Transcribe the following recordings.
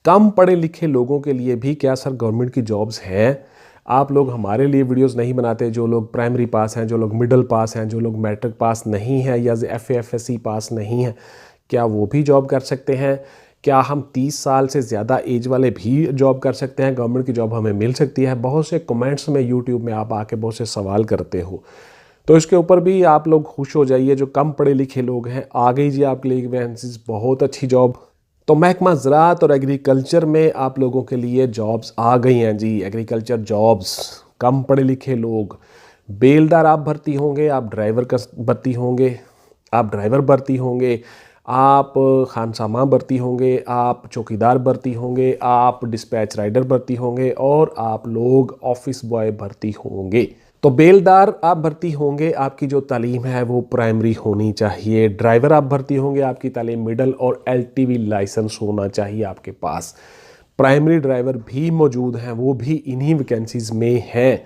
कम पढ़े लिखे लोगों के लिए भी क्या सर गवर्नमेंट की जॉब्स हैं? आप लोग हमारे लिए वीडियोस नहीं बनाते, जो लोग प्राइमरी पास हैं, जो लोग मिडिल पास हैं, जो लोग मैट्रिक पास नहीं हैं या FA FSC पास नहीं हैं, क्या वो भी जॉब कर सकते हैं? क्या हम 30 साल से ज़्यादा एज वाले भी जॉब कर सकते हैं? गवर्नमेंट की जॉब हमें मिल सकती है? बहुत से कमेंट्स में यूट्यूब में आप आके बहुत से सवाल करते हो, तो इसके ऊपर भी आप लोग खुश हो जाइए। जो कम पढ़े लिखे लोग हैं, आ गई जी आपके लिए वैकेंसीज, बहुत अच्छी जॉब। तो महकमा ज़राअत और एग्रीकल्चर में आप लोगों के लिए जॉब्स आ गई हैं जी। एग्रीकल्चर जॉब्स, कम पढ़े लिखे लोग, बेलदार आप भर्ती होंगे, आप ड्राइवर का भर्ती होंगे, आप ड्राइवर भर्ती होंगे, आप खानसामा भर्ती होंगे, आप चौकीदार भर्ती होंगे, आप डिस्पैच राइडर भर्ती होंगे और आप लोग ऑफिस बॉय भर्ती होंगे। तो बेलदार आप भर्ती होंगे, आपकी जो तालीम है वो प्राइमरी होनी चाहिए। ड्राइवर आप भर्ती होंगे, आपकी तालीम मिडल और LTV लाइसेंस होना चाहिए आपके पास। प्राइमरी ड्राइवर भी मौजूद हैं, वो भी इन्हीं वैकेंसीज में हैं।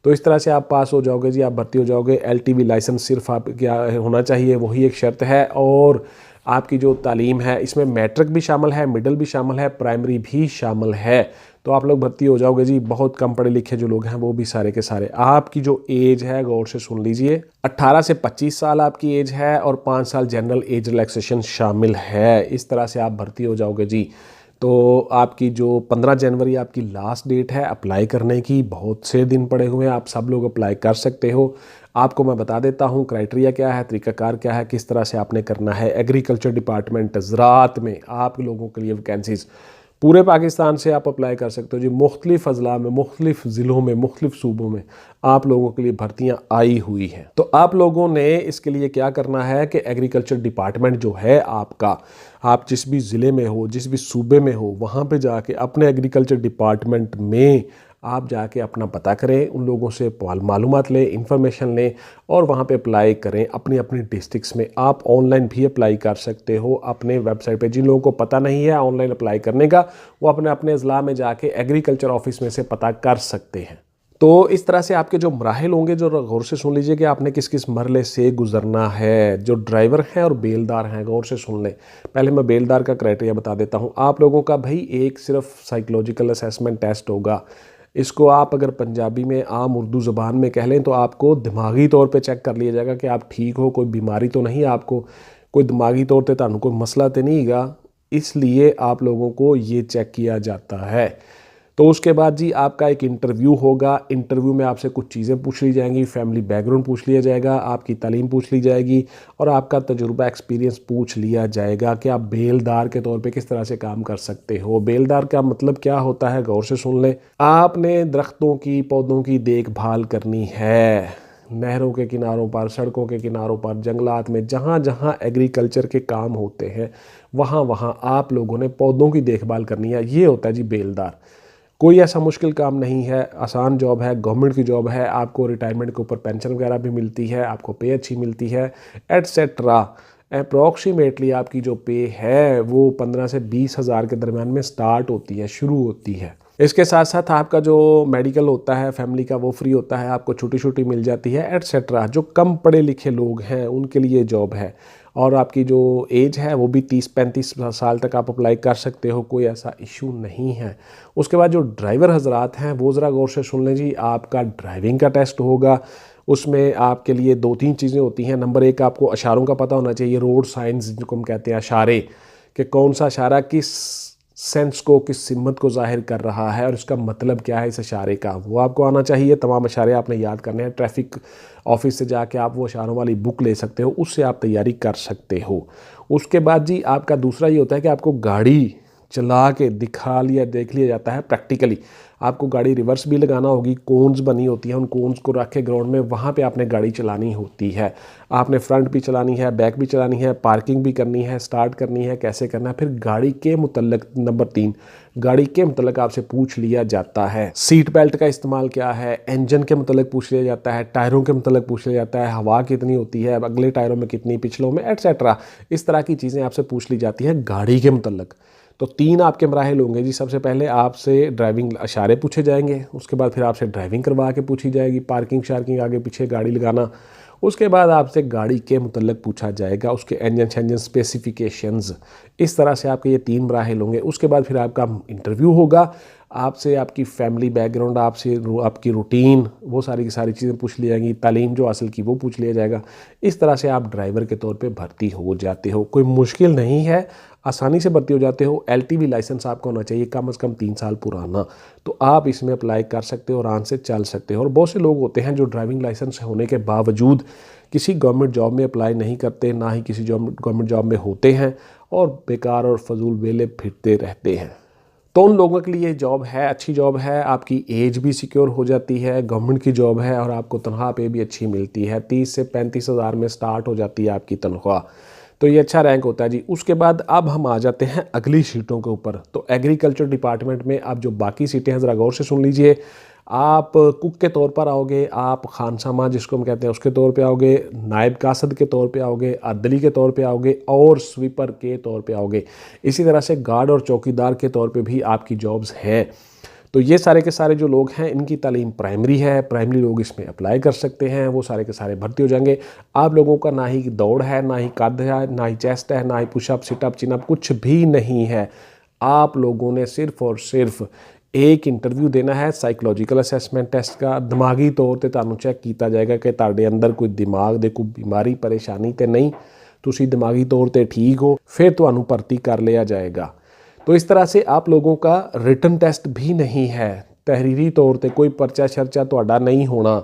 तो इस तरह से आप पास हो जाओगे जी, आप भर्ती हो जाओगे। LTV लाइसेंस सिर्फ आप क्या होना चाहिए, वही एक शर्त है। और आपकी जो तालीम है इसमें मैट्रिक भी शामिल है, मिडिल भी शामिल है, प्राइमरी भी शामिल है। तो आप लोग भर्ती हो जाओगे जी। बहुत कम पढ़े लिखे जो लोग हैं वो भी सारे के सारे। आपकी जो एज है गौर से सुन लीजिए, 18 से 25 साल आपकी एज है और 5 साल जनरल एज रिलैक्सेशन शामिल है। इस तरह से आप भर्ती हो जाओगे जी। तो आपकी जो 15 जनवरी आपकी लास्ट डेट है अप्लाई करने की। बहुत से दिन पड़े हुए हैं, आप सब लोग अप्लाई कर सकते हो। आपको मैं बता देता हूँ क्राइटेरिया क्या है, तरीकाकार क्या है, किस तरह से आपने करना है। एग्रीकल्चर डिपार्टमेंट ज़राअत में आप लोगों के लिए वैकेंसीज़ पूरे पाकिस्तान से आप अप्लाई कर सकते हो जी। मुख्तलिफ अजला में, मुख्तलिफ ज़िलों में, मुख्तलिफ सूबों में आप लोगों के लिए भर्तियां आई हुई हैं। तो आप लोगों ने इसके लिए क्या करना है कि एग्रीकल्चर डिपार्टमेंट जो है आपका, आप जिस भी ज़िले में हो, जिस भी सूबे में हो, वहाँ पे जाके अपने एग्रीकल्चर डिपार्टमेंट में आप जाके अपना पता करें, उन लोगों से मालूमात लें, इंफॉर्मेशन लें और वहाँ पे अप्लाई करें। अपनी अपनी डिस्ट्रिक्ट्स में आप ऑनलाइन भी अप्लाई कर सकते हो अपने वेबसाइट पे। जिन लोगों को पता नहीं है ऑनलाइन अप्लाई करने का, वो अपने अपने अजला में जाके एग्रीकल्चर ऑफिस में से पता कर सकते हैं। तो इस तरह से आपके जो मराहिल होंगे, जो गौर से सुन लीजिए कि आपने किस किस मरले से गुजरना है। जो ड्राइवर हैं और बेलदार हैं, गौर से सुन लें। पहले मैं बेलदार का क्राइटेरिया बता देता हूँ आप लोगों का। भाई एक सिर्फ साइकोलॉजिकल असेसमेंट टेस्ट होगा। इसको आप अगर पंजाबी में आम उर्दू ज़बान में कह लें तो आपको दिमागी तौर पे चेक कर लिया जाएगा कि आप ठीक हो, कोई बीमारी तो नहीं, आपको कोई दिमागी तौर पे तानू कोई मसला तो नहीं है। इसलिए आप लोगों को ये चेक किया जाता है। तो उसके बाद जी आपका एक इंटरव्यू होगा। इंटरव्यू में आपसे कुछ चीज़ें पूछ ली जाएंगी, फैमिली बैकग्राउंड पूछ लिया जाएगा, आपकी तालीम पूछ ली जाएगी और आपका तजुर्बा एक्सपीरियंस पूछ लिया जाएगा कि आप बेलदार के तौर पे किस तरह से काम कर सकते हो। बेलदार का मतलब क्या होता है, गौर से सुन लें। आपने दरख्तों की, पौधों की देखभाल करनी है। नहरों के किनारों पर, सड़कों के किनारों पर, जंगलात में, जहाँ जहाँ एग्रीकल्चर के काम होते हैं वहाँ वहाँ आप लोगों ने पौधों की देखभाल करनी है। ये होता है जी बेलदार। कोई ऐसा मुश्किल काम नहीं है, आसान जॉब है, गवर्नमेंट की जॉब है। आपको रिटायरमेंट के ऊपर पेंशन वगैरह भी मिलती है, आपको पे अच्छी मिलती है, एटसेट्रा। अप्रॉक्सीमेटली आपकी जो पे है वो 15 से 20 हज़ार के दरमियान में स्टार्ट होती है, शुरू होती है। इसके साथ साथ आपका जो मेडिकल होता है फैमिली का वो फ्री होता है, आपको छुट्टी छुट्टी मिल जाती है, एटसेट्रा। जो कम पढ़े लिखे लोग हैं उनके लिए जॉब है। और आपकी जो एज है वो भी 30-35 साल तक आप अप्लाई कर सकते हो, कोई ऐसा इशू नहीं है। उसके बाद जो ड्राइवर हजरात हैं वो ज़रा गौर से सुन लें जी। आपका ड्राइविंग का टेस्ट होगा, उसमें आपके लिए 2-3 चीज़ें होती हैं। नंबर 1, आपको इशारों का पता होना चाहिए, रोड साइंस जिनको हम कहते हैं इशारे, कि कौन सा इशारा किस सेंस को, किस सिमत को जाहिर कर रहा है और उसका मतलब क्या है इस इशारे का, वो आपको आना चाहिए। तमाम इशारे आपने याद करने हैं। ट्रैफिक ऑफिस से जाके आप वो इशारों वाली बुक ले सकते हो, उससे आप तैयारी कर सकते हो। उसके बाद जी आपका दूसरा ये होता है कि आपको गाड़ी चला के दिखा लिया, देख लिया जाता है प्रैक्टिकली। आपको गाड़ी रिवर्स भी लगाना होगी, कोन्स बनी होती हैं, उन कोन्स को रख के ग्राउंड में वहाँ पे आपने गाड़ी चलानी होती है। आपने फ्रंट भी चलानी है, बैक भी चलानी है, पार्किंग भी करनी है, स्टार्ट करनी है, कैसे करना है। फिर गाड़ी के मुतल्लिक नंबर 3, गाड़ी के मुतल्लिक आपसे पूछ लिया जाता है। सीट बेल्ट का इस्तेमाल क्या है, इंजन के मुतल्लिक पूछ लिया जाता है, टायरों के मुतल्लिक पूछ लिया जाता है, हवा कितनी होती है, अगले टायरों में कितनी, पिछलों में, एटसेट्रा। इस तरह की चीज़ें आपसे पूछ ली जाती हैं गाड़ी के मुतल्लिक। तो 3 आपके मराहिल होंगे जी। सबसे पहले आपसे ड्राइविंग इशारे पूछे जाएंगे, उसके बाद फिर आपसे ड्राइविंग करवा के पूछी जाएगी, पार्किंग शार्किंग, आगे पीछे गाड़ी लगाना। उसके बाद आपसे गाड़ी के मुतल्लिक पूछा जाएगा, उसके इंजन स्पेसिफिकेशंस। इस तरह से आपके ये 3 मराहिल होंगे। उसके बाद फिर आपका इंटरव्यू होगा, आपसे आपकी फैमिली बैकग्राउंड, आपसे आपकी रूटीन, वो सारी की सारी चीज़ें पूछ ली जाएंगी, तालीम जो हासिल की वो पूछ लिया जाएगा। इस तरह से आप ड्राइवर के तौर पे भर्ती हो जाते हो। कोई मुश्किल नहीं है, आसानी से भर्ती हो जाते हो। LTV लाइसेंस आपका होना चाहिए कम से कम 3 साल पुराना, तो आप इसमें अप्लाई कर सकते हो, आराम से चल सकते हो। और बहुत से लोग होते हैं जो ड्राइविंग लाइसेंस होने के बावजूद किसी गवर्नमेंट जॉब में अप्लाई नहीं करते, ना ही किसी गवर्नमेंट जॉब में होते हैं, और बेकार और फजूल वेले फिरते रहते हैं। तो उन लोगों के लिए जॉब है, अच्छी जॉब है, आपकी एज भी सिक्योर हो जाती है, गवर्नमेंट की जॉब है, और आपको तनख्वाह पे भी अच्छी मिलती है। 30 से 35 हज़ार में स्टार्ट हो जाती है आपकी तनख्वाह, तो ये अच्छा रैंक होता है जी। उसके बाद अब हम आ जाते हैं अगली सीटों के ऊपर। तो एग्रीकल्चर डिपार्टमेंट में अब जो बाकी सीटें हैं ज़रा गौर से सुन लीजिए। आप कुक के तौर पर आओगे, आप खानसामा जिसको हम कहते हैं उसके तौर पे आओगे, नायब कासद के तौर पे आओगे, अदली के तौर पे आओगे, और स्वीपर के तौर पे आओगे। इसी तरह से गार्ड और चौकीदार के तौर पे भी आपकी जॉब्स हैं। तो ये सारे के सारे जो लोग हैं इनकी तालीम प्राइमरी है, प्राइमरी लोग इसमें अप्लाई कर सकते हैं, वो सारे के सारे भर्ती हो जाएंगे। आप लोगों का ना ही दौड़ है, ना ही कद है, ना ही चेस्ट है, ना ही पुशअप सिटअप चिनअप, कुछ भी नहीं है। आप लोगों ने सिर्फ और सिर्फ एक इंटरव्यू देना है, साइकोलॉजिकल असेसमेंट टेस्ट का। दिमागी तौर पर तुहानू चैक किया जाएगा कि तुहाडे अंदर कोई दिमाग दे कोई बीमारी परेशानी तो नहीं, तुसी दिमागी तौर पर ठीक हो, फिर तुहानू भर्ती कर लिया जाएगा। तो इस तरह से आप लोगों का रिटन टेस्ट भी नहीं है, तहरीरी तौर पर कोई परचा शर्चा तुहाडा नहीं होना,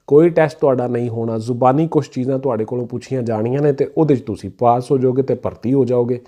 कोई टेस्ट तुहाडा नहीं होना। जुबानी कुछ चीज़ां तुहाडे कोलों पूछियां जानियां ने ते उहदे च तुसी पास हो जाओगे तो भर्ती हो जाओगे।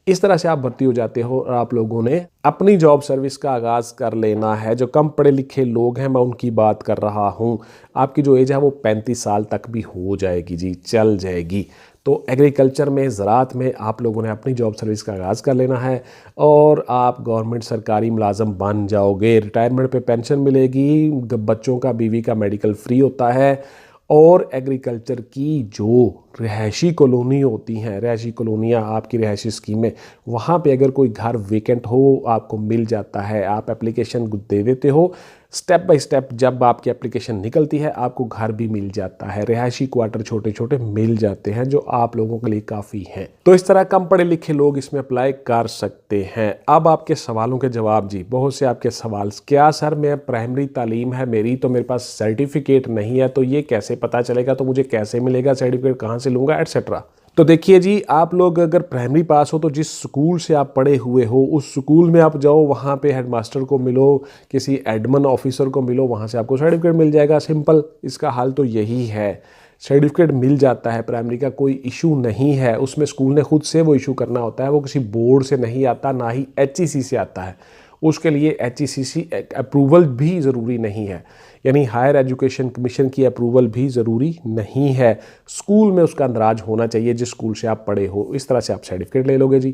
इस तरह से आप भर्ती हो जाते हो, और आप लोगों ने अपनी जॉब सर्विस का आगाज़ कर लेना है। जो कम पढ़े लिखे लोग हैं, मैं उनकी बात कर रहा हूँ। आपकी जो एज है वो 35 साल तक भी हो जाएगी जी, चल जाएगी। तो एग्रीकल्चर में, ज़राअत में आप लोगों ने अपनी जॉब सर्विस का आगाज़ कर लेना है, और आप गवर्नमेंट सरकारी मुलाजम बन जाओगे। रिटायरमेंट पे पेंशन मिलेगी, बच्चों का, बीवी का मेडिकल फ्री होता है। और एग्रीकल्चर की जो रिहायशी कॉलोनी होती हैं, रिहायशी कॉलोनियाँ, आपकी रिहायशी स्कीमें, वहाँ पे अगर कोई घर वेकेंट हो आपको मिल जाता है। आप एप्लीकेशन दे देते हो, स्टेप बाय स्टेप जब आपकी एप्लीकेशन निकलती है आपको घर भी मिल जाता है। रिहायशी क्वार्टर छोटे छोटे मिल जाते हैं जो आप लोगों के लिए काफ़ी हैं। तो इस तरह कम पढ़े लिखे लोग इसमें अप्लाई कर सकते हैं। अब आपके सवालों के जवाब जी, बहुत से आपके सवाल, क्या सर मैं प्राइमरी तालीम है मेरी, तो मेरे पास सर्टिफिकेट नहीं है, तो ये कैसे पता चलेगा, तो मुझे कैसे मिलेगा सर्टिफिकेट, कहाँ से लूँगा, एटसेट्रा। तो देखिए जी, आप लोग अगर प्राइमरी पास हो तो जिस स्कूल से आप पढ़े हुए हो उस स्कूल में आप जाओ, वहाँ पे हेडमास्टर को मिलो, किसी एडमिन ऑफिसर को मिलो, वहाँ से आपको सर्टिफिकेट मिल जाएगा। सिंपल, इसका हल तो यही है। सर्टिफिकेट मिल जाता है, प्राइमरी का कोई इशू नहीं है। उसमें स्कूल ने खुद से वो इशू करना होता है, वो किसी बोर्ड से नहीं आता, ना ही HEC से आता है। उसके लिए HECC अप्रूवल भी ज़रूरी नहीं है, यानी हायर एजुकेशन कमीशन की अप्रूवल भी ज़रूरी नहीं है। स्कूल में उसका अंदराज होना चाहिए जिस स्कूल से आप पढ़े हो। इस तरह से आप सर्टिफिकेट ले लोगे जी।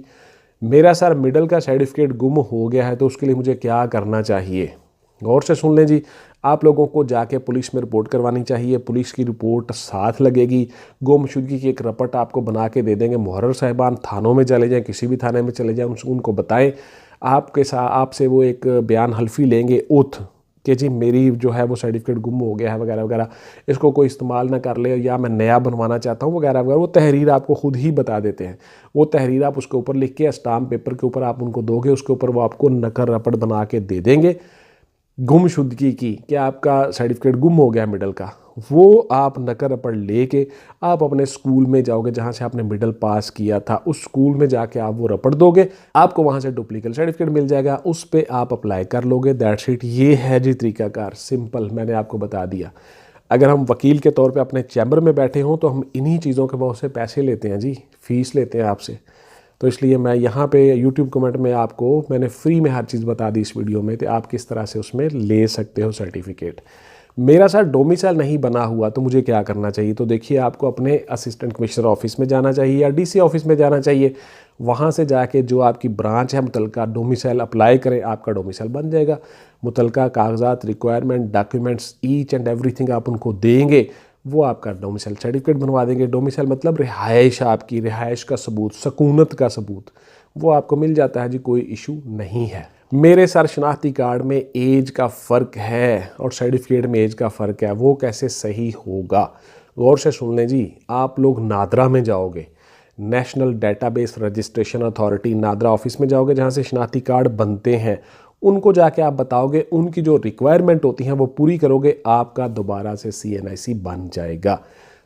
मेरा सर मिडल का सर्टिफिकेट गुम हो गया है, तो उसके लिए मुझे क्या करना चाहिए? गौर से सुन लें जी। आप लोगों को जाके पुलिस में रिपोर्ट करवानी चाहिए, पुलिस की रिपोर्ट साथ लगेगी। गुमशुदगी की एक रपट आपको बना के दे देंगे। मुहर्रर साहिबान थानों में चले जाएँ, किसी भी थाने में चले जाएँ, उनको बताएं, आपसे वो एक बयान हल्फी लेंगे, ओथ, कि जी मेरी जो है वो सर्टिफिकेट गुम हो गया है वगैरह वगैरह, इसको कोई इस्तेमाल ना कर ले, या मैं नया बनवाना चाहता हूँ वगैरह वगैरह। वो तहरीर आपको खुद ही बता देते हैं। वो तहरीर आप उसके ऊपर लिख के स्टाम्प पेपर के ऊपर आप उनको दोगे, उसके ऊपर वो आपको नकल रपट बना के दे देंगे गुमशुदगी की, कि आपका सर्टिफिकेट गुम हो गया मिडल का। वो आप नकल रपट लेके आप अपने स्कूल में जाओगे जहाँ से आपने मिडल पास किया था, उस स्कूल में जाके आप वो रपट दोगे, आपको वहाँ से डुप्लीकेट सर्टिफिकेट मिल जाएगा, उस पर आप अप्लाई कर लोगे। That's it. ये है जी तरीकाकार, सिंपल, मैंने आपको बता दिया। अगर हम वकील के तौर पे अपने चैम्बर में बैठे हों तो हम इन्हीं चीज़ों के बहुत से पैसे लेते हैं जी, फ़ीस लेते हैं आपसे। तो इसलिए मैं यहाँ पे YouTube कमेंट में आपको मैंने फ्री में हर चीज़ बता दी इस वीडियो में, तो आप किस तरह से उसमें ले सकते हो सर्टिफिकेट। मेरा सर डोमिसाइल नहीं बना हुआ तो मुझे क्या करना चाहिए? तो देखिए, आपको अपने असिस्टेंट कमिश्नर ऑफिस में जाना चाहिए या DC ऑफिस में जाना चाहिए। वहाँ से जाके जो आपकी ब्रांच है मुतलका डोमिसाइल अप्लाई करें, आपका डोमिसाइल बन जाएगा। मुतलका कागजात, requirement, documents, each and everything आप उनको देंगे, वो आपका डोमिसाइल सर्टिफिकेट बनवा देंगे। डोमिसाइल मतलब रिहाइश, आपकी रिहाइश का सबूत, सकूनत का सबूत, वो आपको मिल जाता है जी, कोई इशू नहीं है। मेरे सर शनाख्ती कार्ड में एज का फ़र्क है और सर्टिफिकेट में एज का फ़र्क है, वो कैसे सही होगा? गौर से सुन लें जी, आप लोग नादरा में जाओगे, national database registration authority NADRA office में जाओगे, जहाँ से शनाख्ती कार्ड बनते हैं, उनको जाके आप बताओगे, उनकी जो रिक्वायरमेंट होती हैं वो पूरी करोगे, आपका दोबारा से CNIC बन जाएगा।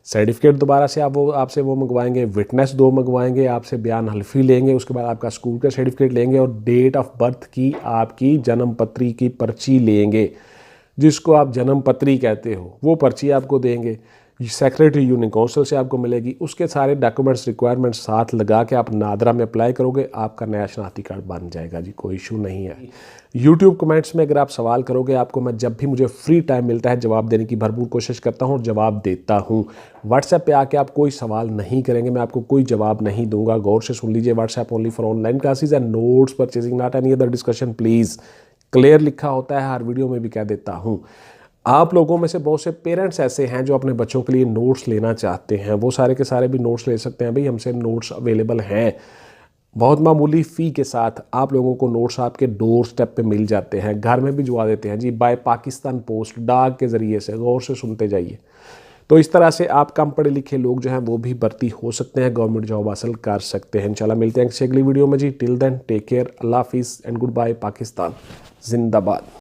सर्टिफिकेट दोबारा से आपसे वो मंगवाएंगे, विटनेस 2 मंगवाएंगे, आपसे बयान हल्फी लेंगे, उसके बाद आपका स्कूल का सर्टिफिकेट लेंगे और डेट ऑफ बर्थ की आपकी जन्म पत्री की पर्ची लेंगे, जिसको आप जन्म पत्री कहते हो, वो पर्ची आपको देंगे, सेक्रेटरी यूनियन काउंसिल से आपको मिलेगी। उसके सारे डॉक्यूमेंट्स रिक्वायरमेंट्स साथ लगा के आप नादरा में अप्लाई करोगे, आपका नया शनाख्ती कार्ड बन जाएगा जी, कोई इशू नहीं है। यूट्यूब कमेंट्स में अगर आप सवाल करोगे, आपको मैं जब भी मुझे फ्री टाइम मिलता है जवाब देने की भरपूर कोशिश करता हूँ और जवाब देता हूँ। व्हाट्सएप पे आके आप कोई सवाल नहीं करेंगे, मैं आपको कोई जवाब नहीं दूंगा। गौर से सुन लीजिए, WhatsApp only for online classes and notes purchasing, not any other discussion please. Clear लिखा होता है, हर वीडियो में भी कह देता हूँ। आप लोगों में से बहुत से पेरेंट्स ऐसे हैं जो अपने बच्चों के लिए नोट्स लेना चाहते हैं, वो सारे के सारे भी नोट्स ले सकते हैं भाई, हमसे नोट्स अवेलेबल हैं। बहुत मामूली फ़ी के साथ आप लोगों को नोट्स आपके डोर स्टेप पे मिल जाते हैं, घर में भिजवा देते हैं जी, बाय पाकिस्तान पोस्ट, डाक के ज़रिए से। गौर से सुनते जाइए। तो इस तरह से आप कम पढ़े लिखे लोग जो हैं वो भी भर्ती हो सकते हैं, गवर्नमेंट जॉब हासिल कर सकते हैं। इंशाल्लाह मिलते हैं किसी अगली वीडियो में जी। टिल देन टेक केयर, अल्लाह हाफिज़ एंड गुड बाय। पाकिस्तान जिंदाबाद।